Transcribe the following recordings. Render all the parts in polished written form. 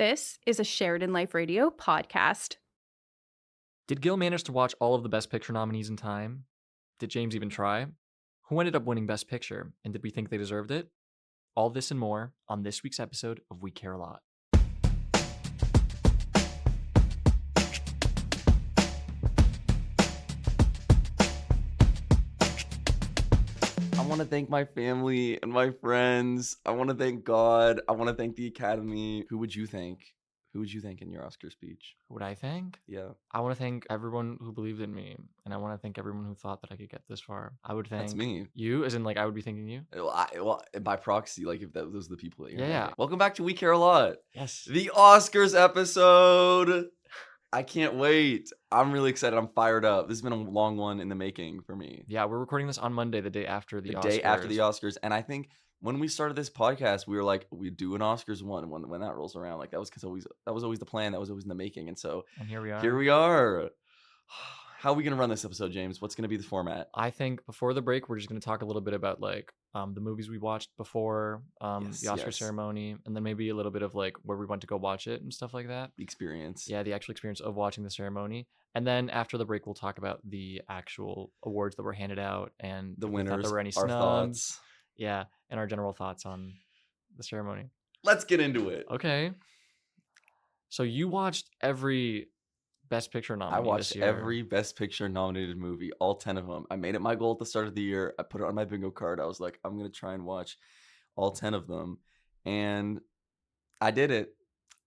This is a Sheridanlife Radio podcast. Did Gil manage to watch all of the Best Picture nominees in time? Did James even try? Who ended up winning Best Picture, and did we think they deserved it? All this and more on this week's episode of We Care a Lot. I want to thank my family and my friends. I want to thank God. I want to thank the Academy. Who would you thank? Who would you thank in your Oscar speech? Who would I thank? Yeah. I want to thank everyone who believed in me, and I want to thank everyone who thought that I could get this far. I would thank That's me. you, as in like I would be thanking you. Well, by proxy, like if those are the people that you're Yeah. thanking. Welcome back to We Care a Lot. Yes. The Oscars episode. I can't wait. I'm really excited. I'm fired up. This has been a long one in the making for me. Yeah, we're recording this on Monday, the day after the Oscars. Day after the Oscars. And I think when we started this podcast, we were like, we do an Oscars one when that rolls around. Like that was always the plan. That was always in the making. And so here we are. Here we are. How are we gonna run this episode, James? What's gonna be the format? I think before the break, we're just gonna talk a little bit about like the movies we watched before the Oscar ceremony, and then maybe a little bit of like where we went to go watch it and stuff like that. The experience. Yeah, the actual experience of watching the ceremony. And then after the break, we'll talk about the actual awards that were handed out and the if we winners, thought there were any our snubs. thoughts. Yeah, and our general thoughts on the ceremony. Let's get into it. Okay. So you watched every Best Picture nominee. I watched this year. every Best Picture nominated movie, all 10 of them. I made it my goal at the start of the year. I put it on my bingo card. I was like, I'm going to try and watch all 10 of them. And I did it.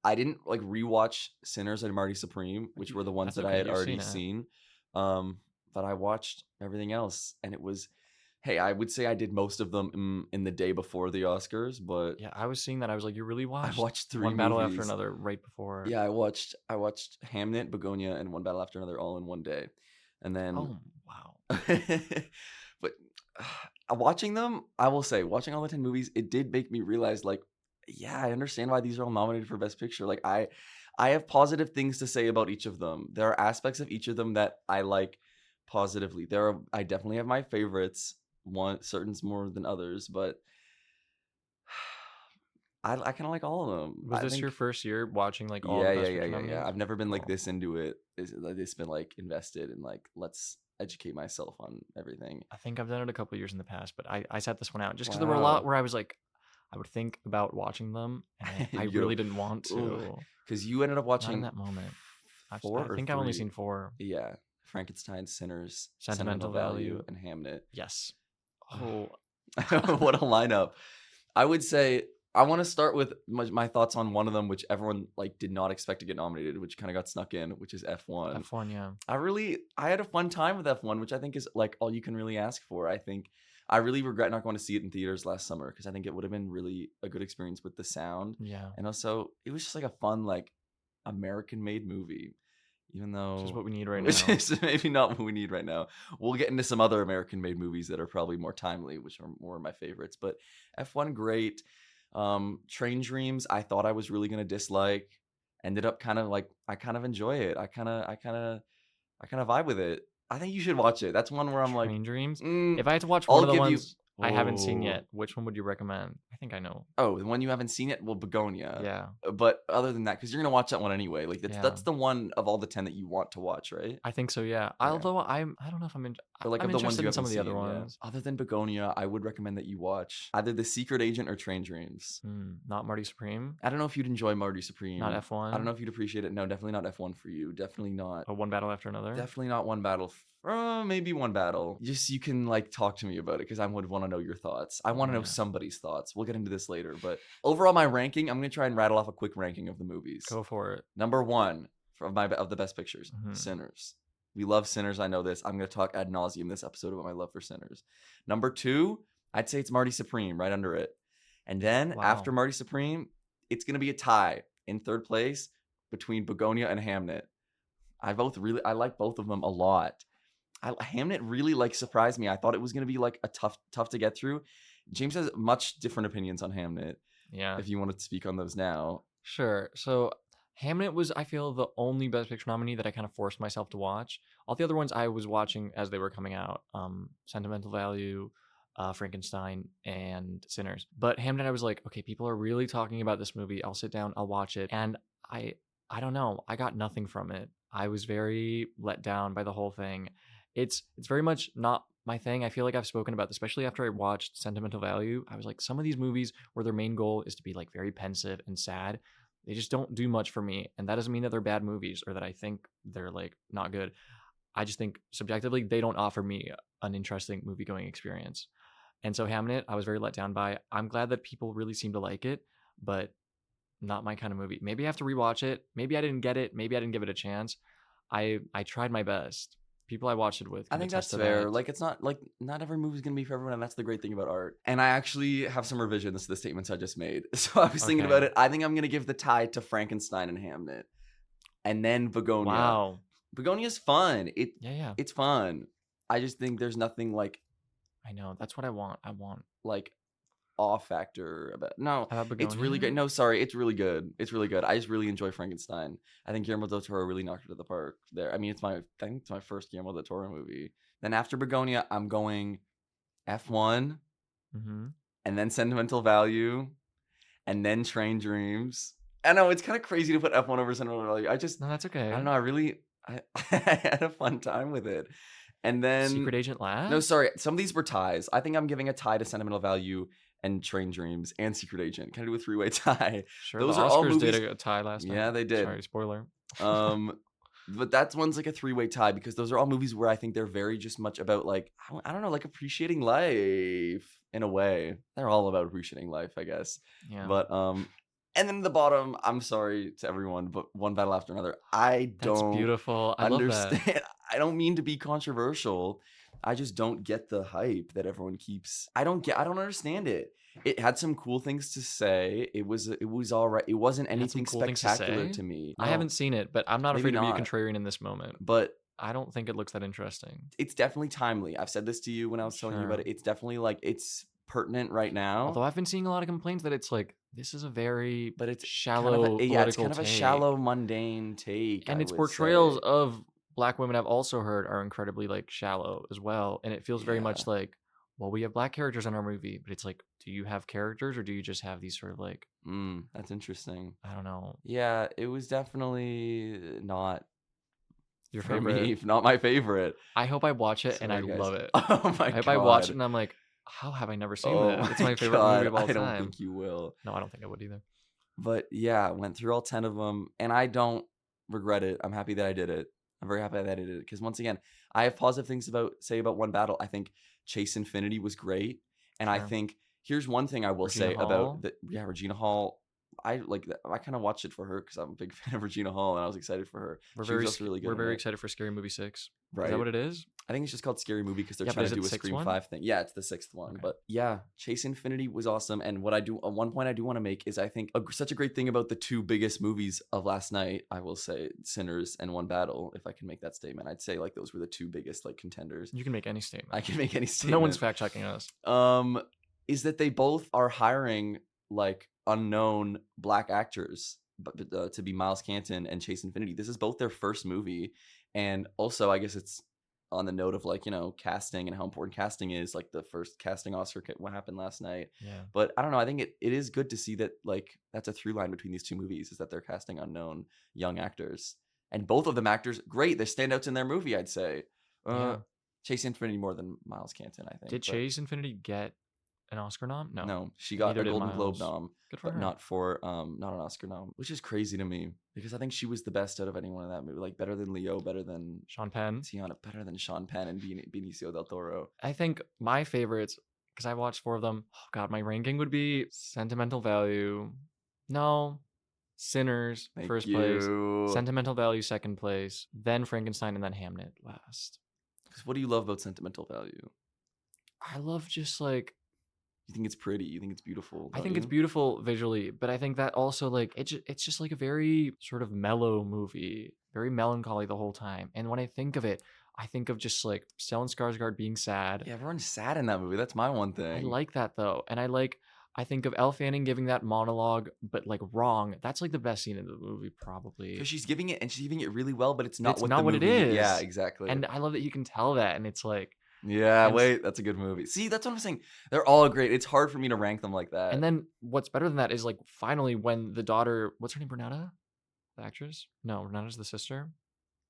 I didn't like rewatch Sinners and Marty Supreme, which were the ones that I had already seen. But I watched everything else. And it was, hey, I would say I did most of them in the day before the Oscars, but yeah, I was seeing that. I was like, you really watched? I watched three one battle movies after another right before. Yeah, I watched Hamnet, Begonia, and One Battle After Another all in one day, and then oh wow. But watching them, I will say, watching all the 10 movies, it did make me realize, like, yeah, I understand why these are all nominated for Best Picture. Like, I have positive things to say about each of them. There are aspects of each of them that I like positively. I definitely have my favorites. Certain's more than others, but I kind of like all of them. Was this your first year watching like all the Best Picture nominees? Yeah. I've never been like this into it. It's been like invested in like, let's educate myself on everything. I think I've done it a couple of years in the past, but I sat this one out just because there were a lot where I was like, I would think about watching them, and I really didn't want to. Because you ended up watching Not in that moment. I think I've only seen 4. Yeah, Frankenstein, Sinners, Sentimental Value, and Hamnet. Yes. Oh, what a lineup! I would say I want to start with my thoughts on one of them, which everyone like did not expect to get nominated, which kind of got snuck in, which is F1. F1, yeah. I had a fun time with F1, which I think is like all you can really ask for. I think I really regret not going to see it in theaters last summer because I think it would have been really a good experience with the sound. Yeah. And also, it was just like a fun, like American-made movie. Even though which is what we need right now. Which is maybe not what we need right now. We'll get into some other American-made movies that are probably more timely, which are more of my favorites. But F1, great. Train Dreams, I thought I was really gonna dislike. Ended up kind of like I kind of enjoy it. I kind of vibe with it. I think you should watch it. That's one where I'm like Train Dreams. If I had to watch one of the ones I haven't seen Whoa. yet, which one would you recommend? I think I know. Oh, the one you haven't seen yet? Well, Begonia. Yeah. But other than that, because you're going to watch that one anyway. Like, Yeah. that's the one of all the 10 that you want to watch, right? I think so, yeah. Yeah. Although I don't know if I'm Or like I'm of the ones interested you in some of the haven't other seen, yeah. ones. Other than Begonia, I would recommend that you watch either The Secret Agent or Train Dreams. Not Marty Supreme. I don't know if you'd enjoy Marty Supreme. Not F1. I don't know if you'd appreciate it. No, definitely not F1 for you. Definitely not. One battle after another. Definitely not One Battle. Maybe One Battle. Just you can like talk to me about it because I would want to know your thoughts. I want to know somebody's thoughts. We'll get into this later. But overall, my ranking, I'm going to try and rattle off a quick ranking of the movies. Go for it. Number 1 of the Best Pictures, Sinners. We love Sinners. I know this. I'm going to talk ad nauseum this episode about my love for Sinners. Number 2, I'd say it's Marty Supreme, right under it. And then after Marty Supreme, it's going to be a tie in third place between Begonia and Hamnet. I like both of them a lot. Hamnet really like surprised me. I thought it was going to be like a tough to get through. James has much different opinions on Hamnet. Yeah. If you want to speak on those now. Sure. So Hamnet was, I feel, the only Best Picture nominee that I kind of forced myself to watch. All the other ones I was watching as they were coming out. Sentimental Value, Frankenstein and Sinners. But Hamnet, I was like, okay, people are really talking about this movie. I'll sit down, I'll watch it. And I don't know, I got nothing from it. I was very let down by the whole thing. It's very much not my thing. I feel like I've spoken about this, especially after I watched Sentimental Value. I was like, some of these movies where their main goal is to be like very pensive and sad, they just don't do much for me. And that doesn't mean that they're bad movies or that I think they're like not good. I just think subjectively they don't offer me an interesting movie going experience. And so Hamnet, I was very let down by. I'm glad that people really seem to like it, but not my kind of movie. Maybe I have to rewatch it. Maybe I didn't get it. Maybe I didn't give it a chance. I tried my best. People I watched it with. I think that's fair. Like, it's not like not every movie's gonna be for everyone, and that's the great thing about art. And I actually have some revisions to the statements I just made. So I was thinking about it. I think I'm gonna give the tie to Frankenstein and Hamnet, and then Begonia. Wow, Begonia's fun. Yeah. It's fun. I just think there's nothing like. I know, that's what I want. I want like awe factor about. No, it's really good. Begonia? No, sorry, it's really good. It's really good. I just really enjoy Frankenstein. I think Guillermo del Toro really knocked it out of the park there. I mean, I think it's my first Guillermo del Toro movie. Then after Begonia, I'm going F1, and then Sentimental Value, and then Train Dreams. I know it's kind of crazy to put F1 over Sentimental Value. No, that's okay. I don't know. I had a fun time with it. And then Secret Agent last? No, sorry. Some of these were ties. I think I'm giving a tie to Sentimental Value and Train Dreams and Secret Agent. Can I do a 3-way tie? Sure. Those the are Oscars all movies. Did a tie last night. Yeah, they did. Sorry, spoiler. But that one's like a 3-way tie because those are all movies where I think they're very just much about like I don't know, like appreciating life in a way. They're all about appreciating life, I guess. Yeah. But and then the bottom, I'm sorry to everyone, but One Battle After Another. That's beautiful. I understand. love that. I don't mean to be controversial. I just don't get the hype that everyone keeps. I don't understand it. It had some cool things to say. It was all right. It wasn't anything cool spectacular to me. I haven't seen it, but I'm not Maybe afraid to be a not. contrarian in this moment. But I don't think it looks that interesting. it's definitely timely. I've said this to you when I was telling you about it. It's definitely like it's pertinent right now. Although I've been seeing a lot of complaints that it's like this is a very but it's shallow it's kind of take. a shallow, mundane take. And I its would portrayals say. of Black women I've also heard are incredibly like shallow as well. And it feels very much Yeah. like, well, we have Black characters in our movie, but it's like, do you have characters or do you just have these sort of like, That's interesting. I don't know, Yeah, it was definitely not your for favorite? me, not my favorite. I hope I watch it and I Sorry, guys. love it. Oh my I hope god! I watch it and I'm like, how have I never seen this? It's my favorite movie of all I don't time. think you will. No, I don't think I would either. But yeah, went through all 10 of them, and I don't regret it. I'm happy that I did it. I'm very happy that I did it because once again, I have positive things to say about One Battle. I think Chase Infinity was great, and I Sure. think here's one thing I will Regina say Hall? about that. Yeah, Regina Hall. I like that. I kind of watched it for her because I'm a big fan of Regina Hall, and I was excited for her. We're She very was also really good. we're in very it. excited for Scary Movie 6. Right. Is that what it is? I think it's just called Scary Movie because they're Yeah, but trying is to it do a the sixth Scream one? 5 thing. Yeah, it's the 6th one. Okay. But yeah, Chase Infinity was awesome. And what I do, one point I do want to make is I think such a great thing about the two biggest movies of last night, I will say Sinners and One Battle, if I can make that statement. I'd say like those were the two biggest like contenders. You can make any statement. I can make any statement. No one's fact checking us. Is that they both are hiring like unknown Black actors but to be Miles Canton and Chase Infinity. This is both their first movie. And also, I guess it's on the note of like, you know, casting and how important casting is, like the first casting Oscar what happened last night. Yeah. But I don't know. I think it is good to see that like that's a through line between these two movies is that they're casting unknown young actors. And both of them actors, great. They're standouts in their movie, I'd say. Yeah. Chase Infinity more than Miles Canton, I think. Did Chase Infinity get an Oscar nom? No. No, she got Neither a did Golden Globe Miles. nom, Good for but her. not an Oscar nom, which is crazy to me because I think she was the best out of anyone in that movie. Like better than Leo, better than Sean Penn. Tiana, better than Sean Penn and Benicio del Toro. I think my favorites, because I watched 4 of them. Oh God, my ranking would be Sentimental Value. No. Sinners, Thank first you. place. Sentimental Value, second place. Then Frankenstein, and then Hamnet last. 'Cause what do you love about Sentimental Value? I love just like, You think it's pretty. You think it's beautiful. I don't think it's you? beautiful visually, but I think that also like it's just like a very sort of mellow movie, very melancholy the whole time. And when I think of it, I think of just like Stellan Skarsgård being sad. Yeah, everyone's sad in that movie. That's my one I thing. like that though, and I think of Elle Fanning giving that monologue, but like wrong. That's like the best scene in the movie, probably. Because she's giving it really well, but it's not It's what not the what it movie is. Yeah, exactly. And I love that you can tell that, and it's like Yeah, And wait, that's a good movie. See, that's what I'm saying. They're all great. It's hard for me to rank them like that. And then what's better than that is like finally when the daughter, what's her name, Renata? The actress? No, Renata's the sister.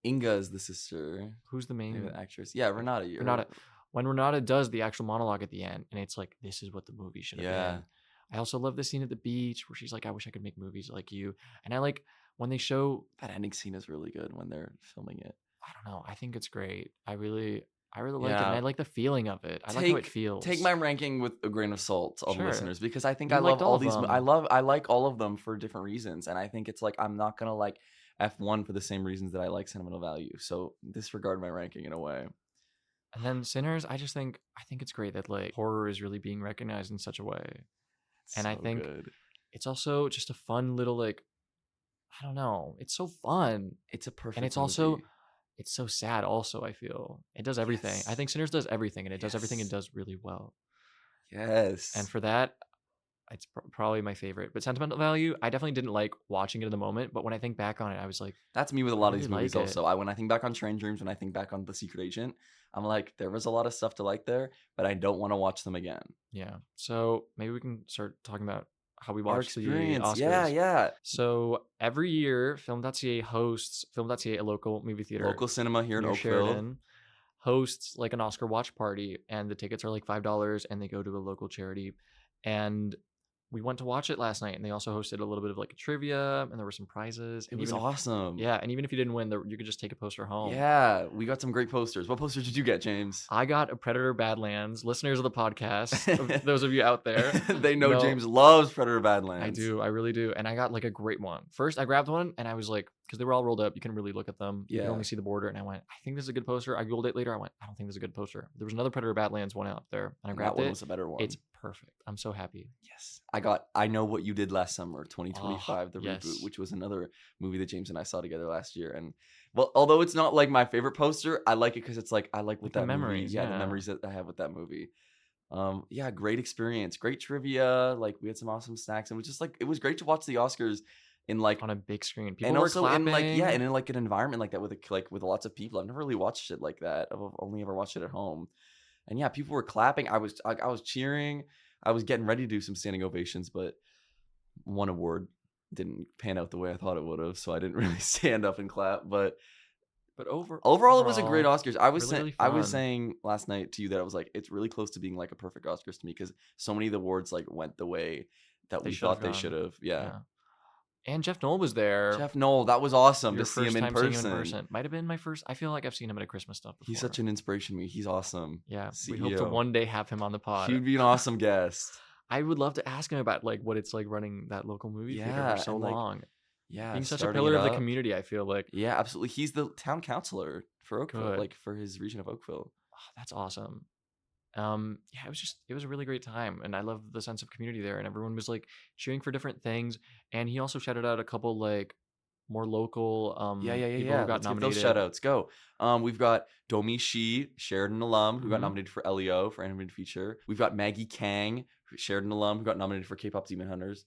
Inga is the sister. Who's the main actress? Yeah, Renata. Renata. When Renata does the actual monologue at the end, and it's like, this is what the movie should have been. I also love the scene at the beach where she's like, I wish I could make movies like you. And I like when they show that ending scene is really good when they're filming it. I don't know. I think it's great. I really like it. And I like the feeling of it. I like how it feels. Take my ranking with a grain of salt, all the listeners, because I think You I love liked all of these. them. I like all of them for different reasons, and I think it's like I'm not gonna like F1 for the same reasons that I like sentimental value. So disregard my ranking in a way. And then Sinners, I think it's great that like horror is really being recognized in such a way. And I think it's also just a fun little like, I don't know, it's so fun. It's a perfect and it's movie. also it's so sad also. I feel it does everything. I think Sinners does everything, and it does everything and does really well. Yes. And for that, it's probably my favorite. But sentimental value, I definitely didn't like watching it in the moment, but when I think back on it, I was like, that's me with a lot of these really movies like also. When I think back on Strange Dreams, when I think back on The Secret Agent, I'm like, there was a lot of stuff to like there, but I don't want to watch them again. Yeah. So maybe we can start talking about how we Our watch the experience. Oscars. Yeah. So every year, Film.Ca hosts, Film.Ca, a local movie theater. Local cinema here in Oakville. Sheridan, hosts like an Oscar watch party, and the tickets are like $5, and they go to a local charity. And we went to watch it last night, and they also hosted a little bit of like a trivia, and there were some prizes. It was awesome. Yeah, and even if you didn't win, you could just take a poster home. Yeah, we got some great posters. What posters did you get, James? I got a Predator Badlands. Listeners of the podcast, those of you out there, they know James loves Predator Badlands. I do, I really do. And I got like a great one. First, I grabbed one, and I was like, because they were all rolled up, you couldn't really look at them. You could only see the border, and I went, I think this is a good poster. I googled it later. I went, I don't think this is a good poster. There was another Predator Badlands one out there, and I grabbed it. That one was a better one. It's perfect. I'm so happy. Yes. I Know What You Did Last Summer, 2025, the reboot, which was another movie that James and I saw together last year. And well, although it's not like my favorite poster, I like it because it's like I like what that memories, movie, the memories that I have with that movie. Great experience, great trivia. Like we had some awesome snacks, and it was just like it was great to watch the Oscars in like on a big screen. People and were also clapping. in like and in like an environment like that with lots of people. I've never really watched it like that. I've only ever watched it at home. And yeah, people were clapping. I was cheering. I was getting ready to do some standing ovations, but one award didn't pan out the way I thought it would have, so I didn't really stand up and clap. But overall, it was a great Oscars. I was saying last night to you that I was like, it's really close to being like a perfect Oscars to me because so many of the awards like went the way that we thought they should have. Yeah. And Jeff Knoll was there. Jeff Knoll, that was awesome to see him in person. Might have been my first. I feel like I've seen him at a Christmas stuff before. He's such an inspiration to me. He's awesome. Yeah, we hope to one day have him on the pod. He'd be an awesome guest. I would love to ask him about like what it's like running that local movie theater for so long. Yeah, being such a pillar of the community, I feel like. Yeah, absolutely. He's the town councilor for Oakville, like for his region of Oakville. Oh, that's awesome. It was a really great time, and I love the sense of community there, and everyone was like cheering for different things. And he also shouted out a couple like more local people who got Let's nominated. Give those shout outs. Go. We've got Domi Shi, Sheridan alum, who got nominated for LEO for animated feature. We've got Maggie Kang, Sheridan alum, who got nominated for K-pop Demon Hunters.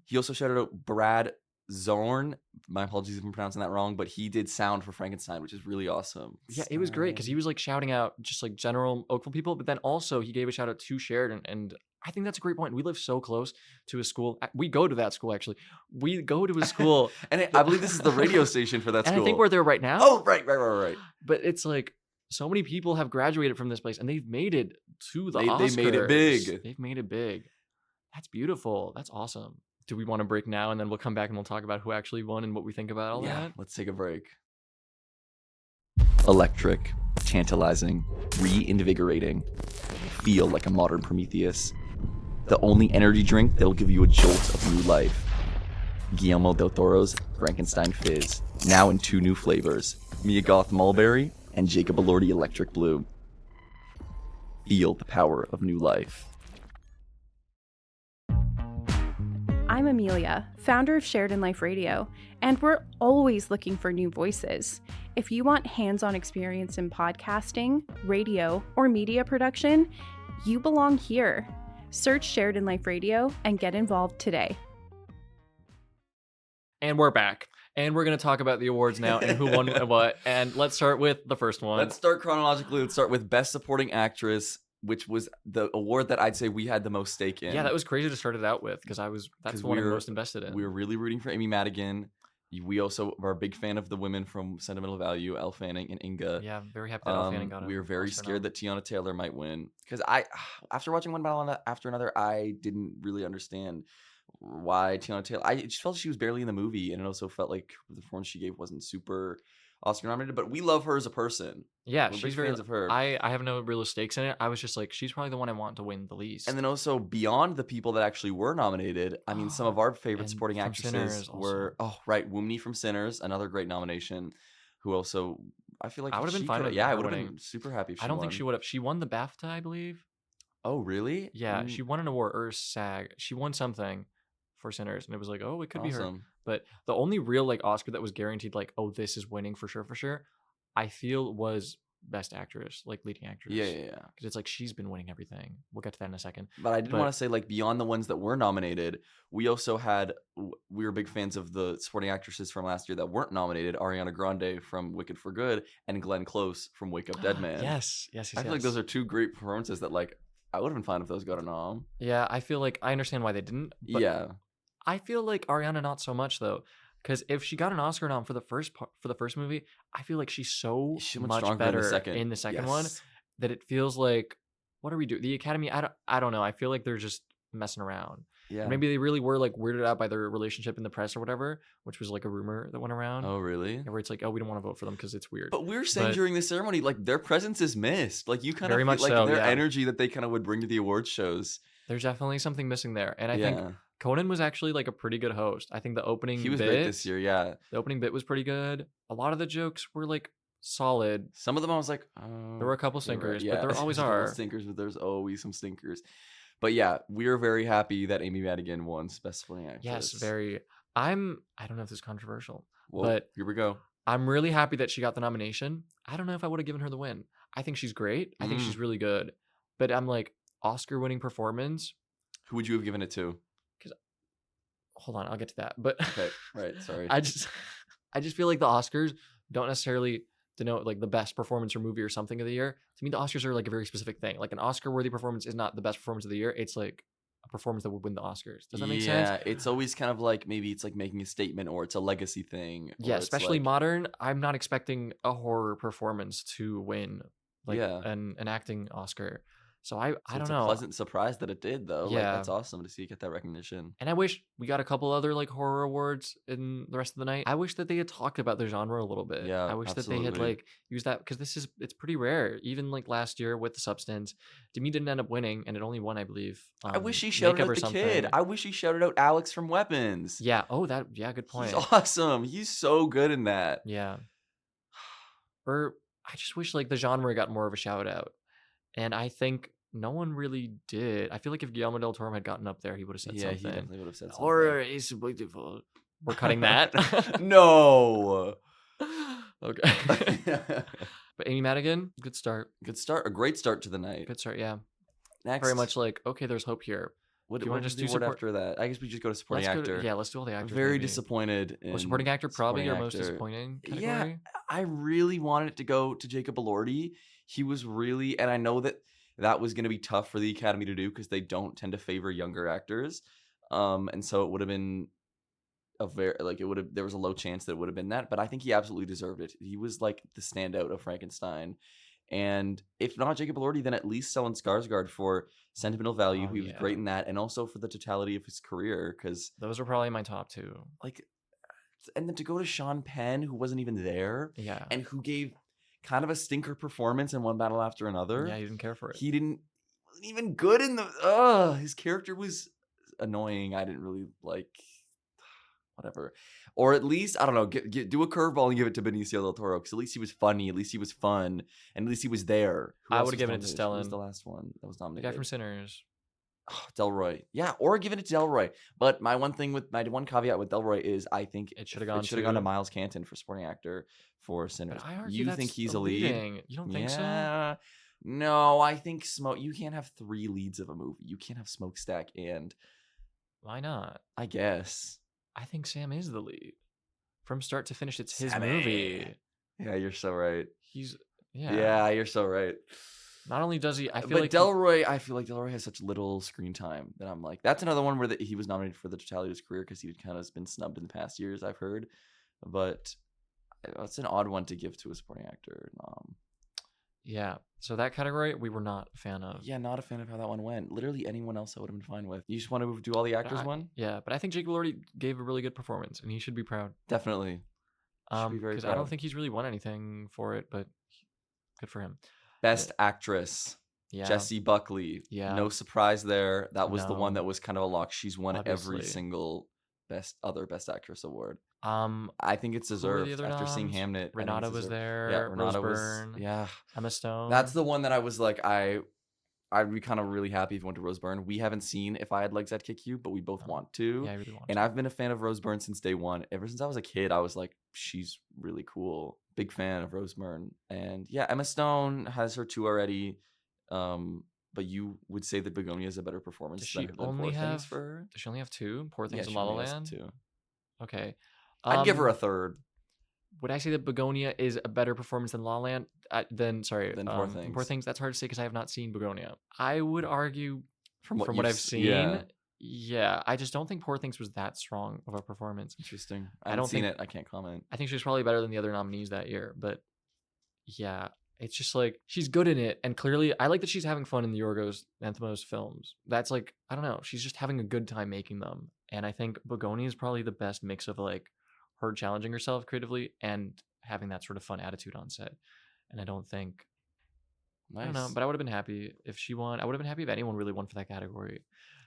He also shouted out Brad Zorn. My apologies if I'm pronouncing that wrong, but he did sound for Frankenstein, which is really awesome. Yeah, it was great because he was like shouting out just like general Oakville people, but then also he gave a shout out to Sheridan, and I think that's a great point. We live so close to a school. We go to that school actually. We go to a school, and I believe this is the radio station for that school. And I think we're there right now. Oh, right. But it's like so many people have graduated from this place, and they've made it to the Oscars. They made it big. They've made it big. That's beautiful. That's awesome. Do we want to break now, and then we'll come back and we'll talk about who actually won and what we think about all that? Let's take a break. Electric, tantalizing, reinvigorating. Feel like a modern Prometheus. The only energy drink that'll give you a jolt of new life. Guillermo del Toro's Frankenstein Fizz, now in 2 new flavors, Mia Goth Mulberry and Jacob Elordi Electric Blue. Feel the power of new life. I'm Amelia, founder of Sheridanlife Radio, and we're always looking for new voices. If you want hands-on experience in podcasting, radio, or media production, you belong here. Search Sheridanlife Radio and get involved today. And we're back. And we're going to talk about the awards now and who won what. And let's start with the first one. Let's start chronologically. Let's start with Best Supporting Actress, which was the award that I'd say we had the most stake in. Yeah, that was crazy to start it out with because that's the one I'm most invested in. We were really rooting for Amy Madigan. We also are a big fan of the women from Sentimental Value, Elle Fanning and Inga. Yeah, very happy that Elle Fanning got it. We were very scared that Tiana Taylor might win because after watching one battle after another, I didn't really understand why Tiana Taylor. I just felt she was barely in the movie, and it also felt like the performance she gave wasn't super Oscar nominated. But we love her as a person. Yeah, we're she's big fans of her. I have no real stakes in it. I was just like, she's probably the one I want to win the least. And then also beyond the people that actually were nominated, I mean, some of our favorite supporting actresses were Womni from Sinners, another great nomination. Who also I feel like I would have been fine with. Yeah, I would have been super happy if she won. I don't think she would have. She won the BAFTA, I believe. Oh, really? Yeah, she won an award or SAG. She won something for Sinners, and it was like, oh, it could be her. But the only real like Oscar that was guaranteed, like, oh, this is winning for sure, I feel was Best Actress, like leading actress. Yeah. Because it's like she's been winning everything. We'll get to that in a second. But I did want to say, like, beyond the ones that were nominated, we also had, we were big fans of the supporting actresses from last year that weren't nominated. Ariana Grande from Wicked for Good and Glenn Close from Wake Up Dead Man. Yes. I feel like those are two great performances that, like, I would have been fine if those got a nom. Yeah, I feel like I understand why they didn't. But yeah. I feel like Ariana not so much though. Because if she got an Oscar nom for the first movie, I feel like she's so much better in the second one that it feels like, what are we doing? The Academy, I don't know. I feel like they're just messing around. Yeah. Or maybe they really were like weirded out by their relationship in the press or whatever, which was like a rumor that went around. Oh, really? Where it's like, oh, we don't want to vote for them because it's weird. But we were saying during the ceremony, like their presence is missed. Like you kind of feel like their energy that they kind of would bring to the awards shows. There's definitely something missing there, and I think Conan was actually like a pretty good host. I think the opening he was great this year. Yeah, the opening bit was pretty good. A lot of the jokes were like solid. Some of them I was like, there were a couple stinkers, but there always are stinkers. But there's always some stinkers. But yeah, we are very happy that Amy Madigan won Best Supporting Actress. Yes, very. I don't know if this is controversial, but here we go. I'm really happy that she got the nomination. I don't know if I would have given her the win. I think she's great. I think she's really good. But I'm like, Oscar-winning performance. Who would you have given it to? Hold on, I'll get to that. But okay, right, sorry. I just feel like the Oscars don't necessarily denote like the best performance or movie or something of the year. To me, the Oscars are like a very specific thing. Like an Oscar-worthy performance is not the best performance of the year. It's like a performance that would win the Oscars. Does that make sense? Yeah, it's always kind of like maybe it's like making a statement or it's a legacy thing. Yeah, especially like, modern. I'm not expecting a horror performance to win like an acting Oscar. So I don't know. It's a pleasant surprise that it did, though. Yeah. Like, that's awesome to see it get that recognition. And I wish we got a couple other like horror awards in the rest of the night. I wish that they had talked about their genre a little bit. Yeah, I wish that they had like used that because it's pretty rare. Even like last year with The Substance, Demi didn't end up winning, and it only won, I believe. I wish he shouted out the kid. I wish he shouted out Alex from Weapons. Yeah. Oh, good point. He's awesome. He's so good in that. Yeah. Or I just wish like the genre got more of a shout out, and I think no one really did. I feel like if Guillermo del Toro had gotten up there, he would have said something. Yeah, he definitely would have said something. Or it's beautiful. We're cutting that. No. Okay. But Amy Madigan, good start. Good start. A great start to the night. Good start, yeah. Next. Very much like, okay, there's hope here. What do you want to just do support after that? I guess we just go to supporting actor. Let's do all the actors. Very disappointed. Supporting actor, probably your most disappointing category. Yeah, I really wanted it to go to Jacob Elordi. He was really, and I know that was going to be tough for the Academy to do because they don't tend to favor younger actors. And so it would have been there was a low chance that it would have been that, but I think he absolutely deserved it. He was like the standout of Frankenstein. And if not Jacob Elordi, then at least Stellan Skarsgård for Sentimental Value. He was great in that, and also for the totality of his career, because those are probably my top two. Like, and then to go to Sean Penn, who wasn't even there, and who gave kind of a stinker performance in One Battle After Another. Yeah, he didn't care for it. He wasn't even good in the. His character was annoying. I didn't really like. Whatever. Or at least, I don't know, do a curveball and give it to Benicio del Toro, because at least he was funny, at least he was fun, and at least he was there. I would have given it to Stellan. Who was the last one that was nominated? The guy from Sinners. Oh, Delroy. Yeah, or given it to Delroy. But my one caveat with Delroy is I think it should have gone to Miles Canton for supporting actor for Sinners. You think he's a lead? You don't think so? No, I think you can't have 3 leads of a movie. You can't have Smokestack and... Why not? I guess. I think Sam is the lead. from start to finish, it's his Sammy. movie. Yeah, you're so right. Yeah. You're so right. Not only does he, I feel but like Delroy, I feel like Delroy has such little screen time that I'm like, that's another one where he was nominated for the totality of his career because he kind of has been snubbed in the past years, I've heard. But it's an odd one to give to a supporting actor. Yeah. So that category we were not a fan of. Yeah, not a fan of how that one went. Literally anyone else I would have been fine with. You just want to do all the actors one? Yeah, but I think Jake Valordi gave a really good performance, and he should be proud. Definitely. Should be very Because proud. I don't think he's really won anything for it, but good for him. Best actress. Yeah. Jessie Buckley. Yeah. No surprise there. That was the one No. that was kind of a lock. She's won every Obviously. single best actress award. I think it's who were deserved the other after seeing noms? Hamnet. I think Renata it's was deserved. there. Yeah, Rose Renata was. Byrne. Yeah. Emma Stone. That's the one that I was like, I'd be kind of really happy if it went to Rose Byrne. We haven't seen If I Had Legs I'd Kick You, but we both want to. Yeah, I really want And to. I've been a fan of Rose Byrne since day one. Ever since I was a kid, I was like, she's really cool. Big fan of Rose Byrne. And yeah, Emma Stone has her 2 already. But you would say that Begonia is a better performance Does she than only Poor Things have? for her? Does she only have 2? Poor Things Yeah, and she La La only has Land. 2. Okay. I'd give her a 3rd. Would I say that Begonia is a better performance than La La Land? Than Poor Things. Poor Things. That's hard to say because I have not seen Begonia. I would argue From what I've you've seen. Yeah, I just don't think Poor Things was that strong of a performance. Interesting. I I don't don't seen think- it. I can't comment. I think she was probably better than the other nominees that year, but yeah, it's just like she's good in it, and clearly I like that she's having fun in the Yorgos Lanthimos films. That's like, I don't know, she's just having a good time making them, and I think Begonia is probably the best mix of like her challenging herself creatively and having that sort of fun attitude on set. And I don't think Nice. I don't know, but I would have been happy if she won. I would have been happy if anyone really won for that category.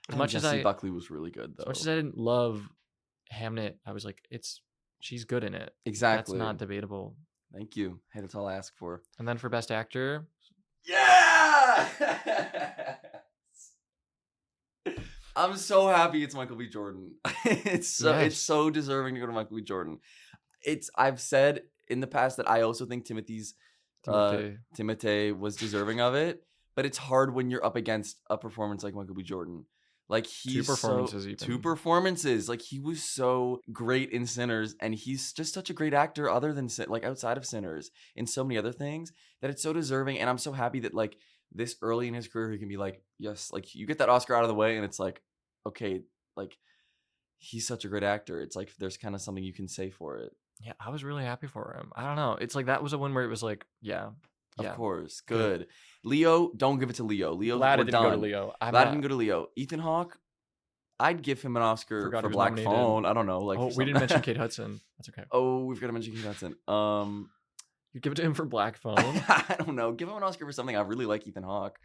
As And much Jessie as Buckley was really good, though. as much as I didn't love Hamnet, I was like, she's good in it. Exactly. That's not debatable. Thank you. Hey, that's all I ask for. And then for best actor, Yeah! I'm so happy it's Michael B. Jordan. It's so deserving to go to Michael B. Jordan. I've said in the past that I also think Timothée was deserving of it, but it's hard when you're up against a performance like Michael B. Jordan. Like he's two performances. Like he was so great in Sinners, and he's just such a great actor other than like outside of Sinners in so many other things that it's so deserving. And I'm so happy that like this early in his career he can be like, yes, like you get that Oscar out of the way, and it's like, okay, like he's such a great actor. It's like there's kind of something you can say for it. Yeah, I was really happy for him. I don't know. It's like that was a one where it was like, yeah. Of course. Good. Leo, don't give it to Leo. Leo, Glad we're it didn't done. go to Leo. Glad it didn't go to Leo. Ethan Hawke, I'd give him an Oscar Forgot for he was Black nominated. Phone. I don't know. Like, oh, for we didn't mention something. Kate Hudson. That's okay. Oh, we've got to mention Kate Hudson. You give it to him for Black Phone. I don't know. Give him an Oscar for something. I really like Ethan Hawke.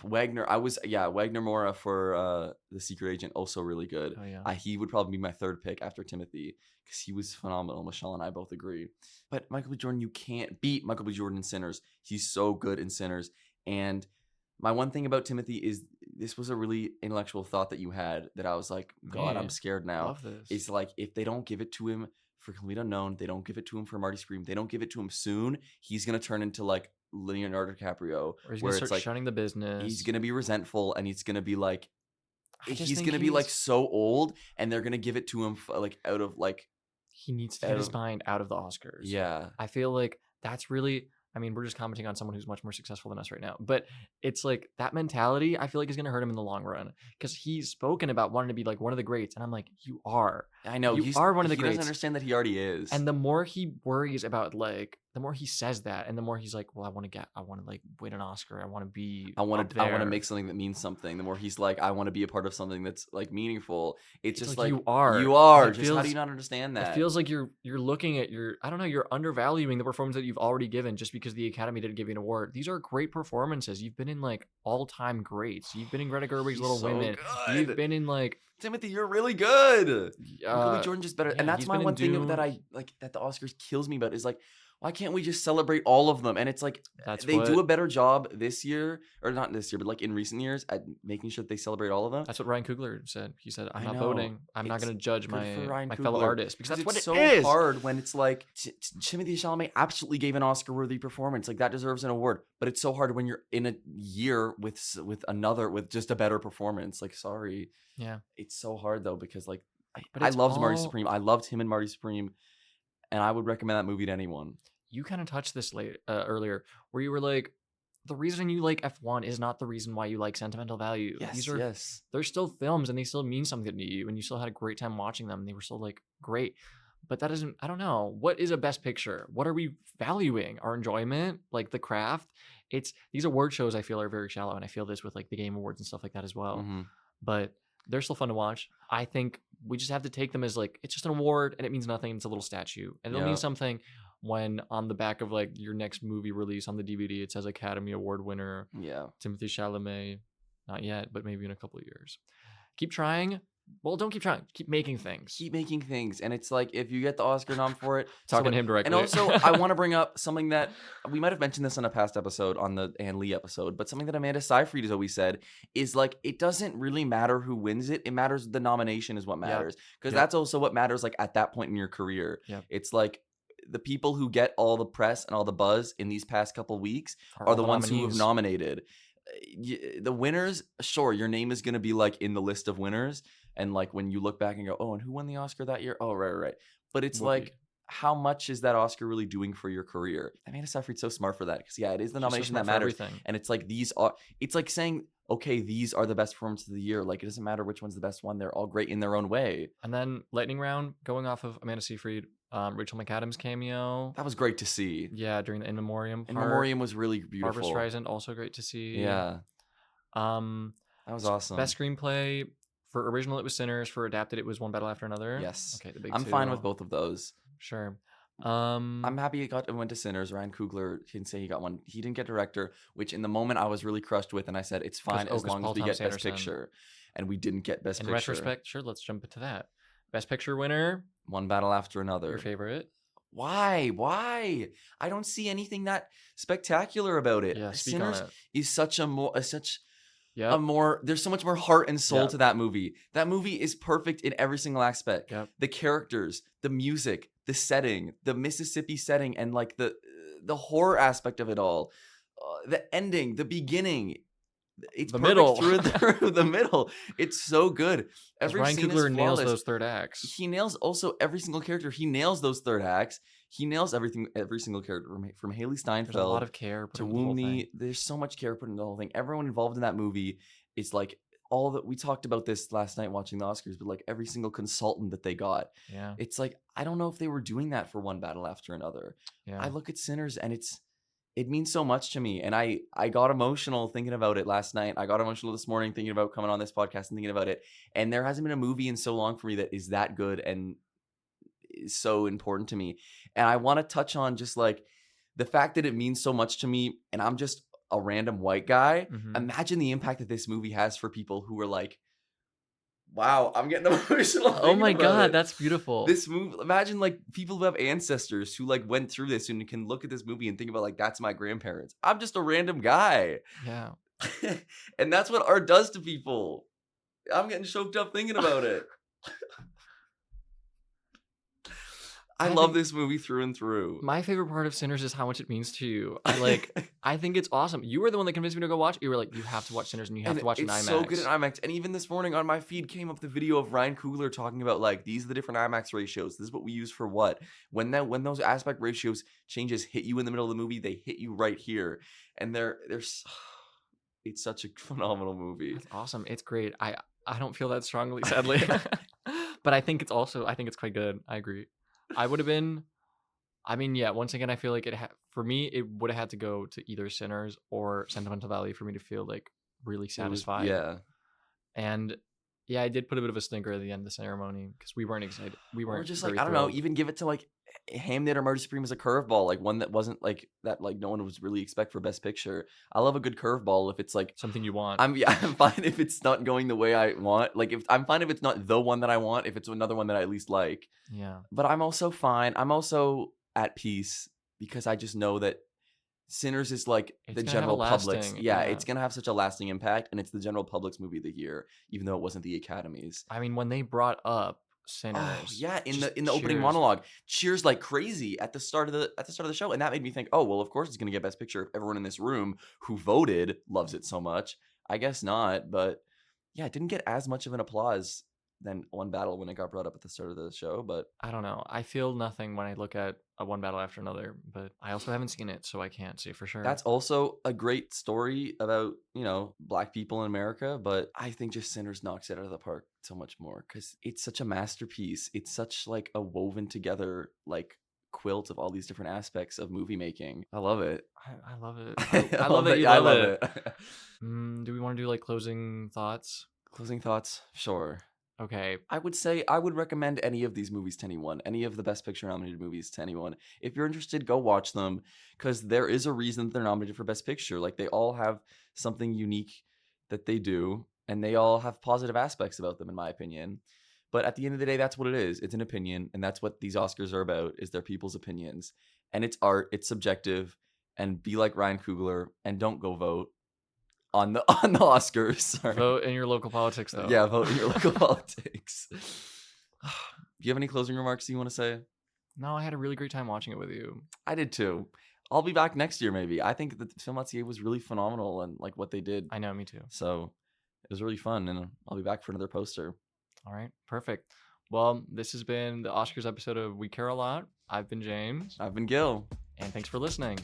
Wagner. Wagner Moura for The Secret Agent. Also really good. Oh yeah. He would probably be my 3rd pick after Timothy because he was phenomenal. Mashaal and I both agree. But Michael B. Jordan, you can't beat Michael B. Jordan in Sinners. He's so good in Sinners. And my one thing about Timothy is this was a really intellectual thought that you had that I was like, God, I'm scared now. Love this. It's like if they don't give it to him for Complete Unknown, they don't give it to him for Marty Scream, they don't give it to him soon, he's going to turn into like Leonardo DiCaprio. Or he's going to start shunning the business. He's going to be resentful and he's going to be like, he's going to be like so old and they're going to give it to him like out of like. He needs to get his mind out of the Oscars. Yeah. I feel like that's really, I mean, we're just commenting on someone who's much more successful than us right now. But it's like that mentality, I feel like is going to hurt him in the long run. Because he's spoken about wanting to be like one of the greats. And I'm like, you are. I know. You are one of the He greats. doesn't understand that he already is. And the more he worries about like, the more he says that, and the more he's like, well, I want to like win an Oscar. I want to be. I want to make something that means something. The more he's like, I want to be a part of something that's like meaningful. It's just like you are. You are. It Just how do you not understand that? It feels like you're looking at I don't know, you're undervaluing the performance that you've already given just because the Academy didn't give you an award. These are great performances. You've been in like all-time greats. You've been in Greta Gerwig's Little Women. Good. You've been in like Timothy, you're really good. Michael B. Jordan just better. yeah, And that's he's my been in one thing Dune. that I like that the Oscars kills me about is like, why can't we just celebrate all of them? And it's like they do a better job this year, or not this year, but like in recent years at making sure that they celebrate all of them. That's what Ryan Coogler said. He said, I'm I not know. voting. I'm not It's going to judge good for Ryan my fellow Coogler. artists because that's what it's it so is. hard when it's like Timothée Chalamet absolutely gave an Oscar-worthy performance. Like that deserves an award. But it's so hard when you're in a year with just a better performance. Like, sorry. Yeah. It's so hard though because like I loved Marty Supreme. I loved him and Marty Supreme, and I would recommend that movie to anyone. You kind of touched this earlier, where you were like, the reason you like F1 is not the reason why you like Sentimental Value. Yes, they're still films and they still mean something to you, and you still had a great time watching them. And they were still like great. But that doesn't, I don't know. What is a best picture? What are we valuing? Our enjoyment? Like the craft? These award shows I feel are very shallow, and I feel this with like the Game Awards and stuff like that as well. Mm-hmm. But they're still fun to watch. I think we just have to take them as like, it's just an award and it means nothing. It's a little statue. And it'll mean something when on the back of like your next movie release on the DVD, it says Academy Award winner. Yeah. Timothy Chalamet. Not yet, but maybe in a couple of years. Keep trying. Well, don't keep trying. Keep making things. And it's like, if you get the Oscar nom for it, talking to him directly. And also, I want to bring up something that we might have mentioned this on a past episode, on the Ann Lee episode, but something that Amanda Seyfried has always said is like, it doesn't really matter who wins it. It matters, the nomination is what matters. Because that's also what matters, like at that point in your career. Yep. It's like, the people who get all the press and all the buzz in these past couple weeks are the ones who have nominated. The winners, sure, your name is going to be like in the list of winners. And like when you look back and go, oh, and who won the Oscar that year? Oh, right. But it's like, how much is that Oscar really doing for your career? Amanda Seyfried's so smart for that. Because it is the nomination that matters. And it's like, it's like saying, okay, these are the best performances of the year. Like, it doesn't matter which one's the best one. They're all great in their own way. And then lightning round, going off of Amanda Seyfried, Rachel McAdams cameo. That was great to see. Yeah, during the In Memoriam part. In Memoriam was really beautiful. Barbra Streisand, also great to see. Yeah. That was awesome. Best screenplay. For original, it was Sinners. For adapted, it was One Battle After Another. Yes. Okay, the big I'm two. fine with both of those. Sure. I'm happy it went to Sinners. Ryan Coogler didn't say he got one. He didn't get director, which in the moment I was really crushed with, and I said it's fine as long as we get Best Picture. And we didn't get Best Picture. In retrospect, sure, let's jump into that. Best Picture winner? One Battle After Another. Your favorite? Why? I don't see anything that spectacular about it. Yeah, Sinners is such there's so much more heart and soul to that movie. That movie is perfect in every single aspect. Yep. The characters, the music, the setting, the Mississippi setting, and like the horror aspect of it all. The ending, the beginning. It's the perfect middle. through the middle. It's so good. Ryan Coogler nails those third acts. He nails also every single character. He nails those third acts. He nails every single character from Haley Steinfeld. There's a lot of care to Woomney. There's so much care put into the whole thing. Everyone involved in that movie is like all that. We talked about this last night watching the Oscars, but like every single consultant that they got. Yeah. It's like, I don't know if they were doing that for One Battle After Another. Yeah. I look at Sinners and it means so much to me. And I got emotional thinking about it last night. I got emotional this morning thinking about coming on this podcast and thinking about it. And there hasn't been a movie in so long for me that is that good and is so important to me. And I want to touch on just like the fact that it means so much to me and I'm just a random white guy. Mm-hmm. Imagine the impact that this movie has for people who are like, wow, I'm getting emotional. Oh my God, that's beautiful. This movie, imagine like people who have ancestors who like went through this and can look at this movie and think about like, that's my grandparents. I'm just a random guy. Yeah. And that's what art does to people. I'm getting choked up thinking about it. I love this movie through and through. My favorite part of Sinners is how much it means to you. I think it's awesome. You were the one that convinced me to go watch it. You were like, you have to watch Sinners and you have to watch it in IMAX. It's so good in IMAX. And even this morning on my feed came up the video of Ryan Coogler talking about like, these are the different IMAX ratios. This is what we use for what. When those aspect ratios changes hit you in the middle of the movie, they hit you right here. And it's such a phenomenal movie. It's awesome. It's great. I don't feel that strongly, sadly. But I think it's quite good. I agree. I would have been, once again, I feel like for me, it would have had to go to either Sinners or Sentimental Valley for me to feel like really satisfied. And yeah, I did put a bit of a stinker at the end of the ceremony because we weren't excited. We weren't. Or just like, I don't know, even give it to like Hamnet or Marty Supreme as a curveball, like one that wasn't like that, like no one was really expect for Best Picture. I love a good curveball if it's like something you want. I'm fine if it's not going the way I want. Like I'm fine if it's not the one that I want, if it's another one that I at least like. Yeah. But I'm also fine. I'm also at peace because I just know that Sinners is like the general public's. Yeah, it's gonna have such a lasting impact, and it's the general public's movie of the year, even though it wasn't the Academies. I mean, when they brought up Sinners, in the opening monologue, cheers like crazy at the start of the show, and that made me think, oh well, of course it's gonna get Best Picture if everyone in this room who voted loves it so much. I guess not, but yeah, it didn't get as much of an applause than One Battle when it got brought up at the start of the show, but I don't know. I feel nothing when I look at a One Battle After Another, but I also haven't seen it, so I can't say for sure. that's also a great story about, Black people in America, but I think just Sinners knocks it out of the park so much more because it's such a masterpiece. It's such like a woven together like quilt of all these different aspects of movie making. I love it. I love it. I love that you love it. Do we want to do like closing thoughts? Closing thoughts? Sure. Okay. I would say I would recommend any of these movies to anyone, any of the Best Picture nominated movies to anyone. If you're interested, go watch them because there is a reason they're nominated for Best Picture. Like they all have something unique that they do, and they all have positive aspects about them, in my opinion. But at the end of the day, that's what it is. It's an opinion, and that's what these Oscars are about, is their people's opinions. And it's art, it's subjective, and be like Ryan Coogler and don't go vote on the Oscars. Sorry. Vote in your local politics, though. Yeah, vote in your local politics. Do you have any closing remarks you want to say? No, I had a really great time watching it with you. I did too. I'll be back next year, maybe. I think that Film.Ca was really phenomenal and like what they did. I know, me too. So it was really fun, and I'll be back for another poster. All right, perfect. Well, this has been the Oscars episode of We Care a Lot. I've been James. I've been Gil. And thanks for listening.